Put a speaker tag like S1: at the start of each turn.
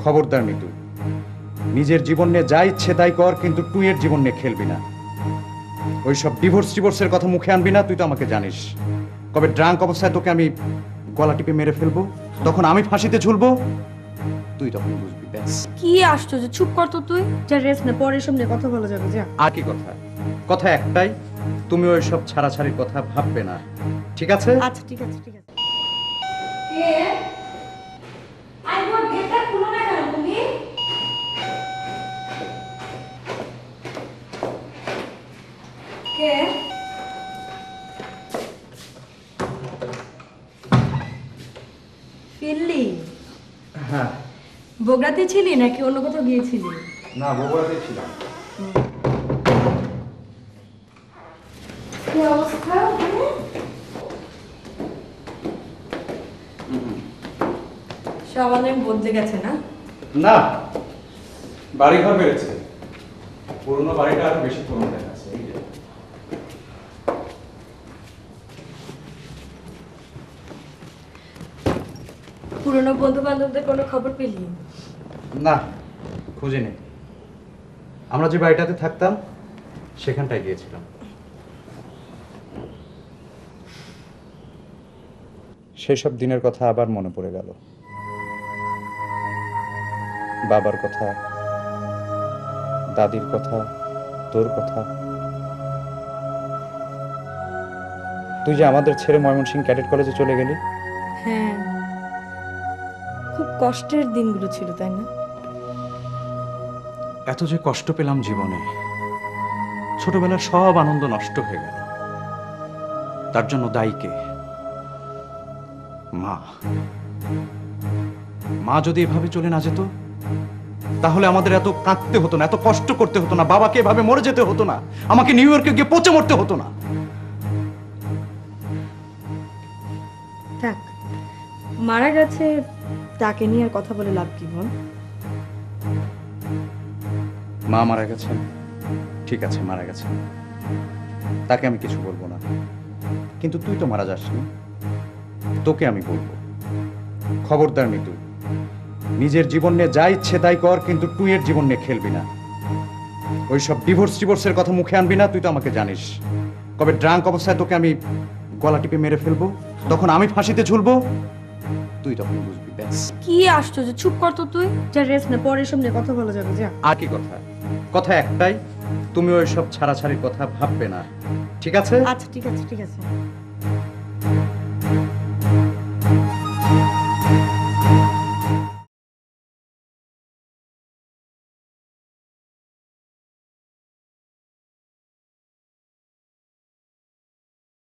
S1: খবরদার মিতু, নিজের জীবন নিয়ে যা ইচ্ছে তাই কর, কিন্তু তুই এর জীবন নিয়ে খেলবি না। ওইসব ডিভোর্সের কথা মুখে আনবি না। তুই তো আমাকে জানিস, কবে ড্রাঙ্ক অবস্থায় তোকে আমি গলা টিপে মেরে ফেলবো, তখন আমি ফাঁসিতে ঝুলবো, তুই তখন বুঝবি। ব্যাস।
S2: কি আশ্চর্য, চুপ কর তো তুই। যা রেস্ট নে, পরে এসব নিয়ে কথা বলা যাবে। যা।
S1: আর কি কথা? কথা একটাই, তুমি ওইসব ছাড়াছাড়ির কথা ভাববে না, ঠিক আছে?
S2: আচ্ছা ঠিক আছে ঠিক আছে। ফিরলি?
S1: হ্যাঁ।
S2: বগুড়াতে ছিলি নাকি অন্য কোথাও গিয়েছিলি?
S1: না, বগুড়াতে ছিলাম।
S2: কি অবস্থা? সব অনেক বদলে গেছে না?
S1: না, বাড়িঘর বেড়েছে, পুরনো বাড়িটা আরো বেশি পুরনো দেখাচ্ছে। এই যে
S2: পুরনো বন্ধু বান্ধবদের কোনো খবর পেলি?
S1: না, খুঁজে নেই। আমরা যে বাড়িটাতে থাকতাম সেখানটায় গিয়েছিলাম। সেসব দিনের কথা আবার মনে পড়ে গেল। বাবার কথা, দাদির কথা, তোর কথা। তুই যে আমাদের ছেড়ে ময়মনসিংহ ক্যাডেট কলেজে চলে গেলি।
S2: হ্যাঁ, খুব কষ্টের দিনগুলো ছিল, তাই না?
S1: এত যে কষ্ট পেলাম জীবনে, ছোটবেলার সব আনন্দ নষ্ট হয়ে গেল। তার জন্য দায়ী কে? মা। মা যদি এভাবে চলে না যেত, তাহলে আমাদের এত কাঁদতে হতো না, এত কষ্ট করতে হতো না, বাবাকে এভাবে মরে যেতে হতো না, আমাকে নিউ ইয়র্কে গিয়ে পচে মরতে হতো না।
S2: থাক, মারা গেছে, তাকে নিয়ে আর কথা বলে লাভ কি বল?
S1: মা মারা গেছেন, ঠিক আছে মারা গেছেন, তাকে আমি কিছু বলবো না। কিন্তু তুই তো মারা যাসনি, তোকে আমি বলবো, খবরদার মিতু, নিজের জীবন নিয়ে যা ইচ্ছে তাই কর, কিন্তু তুই এর জীবন নিয়ে খেলবি না। ওইসব ডিভোর্সের কথা মুখে আনবি না। তুই তো আমাকে জানিস, কবে ড্রাঙ্ক অবস্থায় তোকে আমি গলা টিপে মেরে ফেলবো, তখন আমি ফাঁসিতে ঝুলবো, তুই তখন বুঝবি। ব্যাস।
S2: কি আশ্চর্য, চুপ কর তো তুই। যা রেস্ট নে, পরে এসব নিয়ে কথা বলা যাবে। যা।
S1: আর কি কথা? কথা একটাই, তুমি ওইসব ছাড়াছাড়ির কথা ভাববে না, ঠিক আছে?
S2: আচ্ছা ঠিক আছে ঠিক আছে।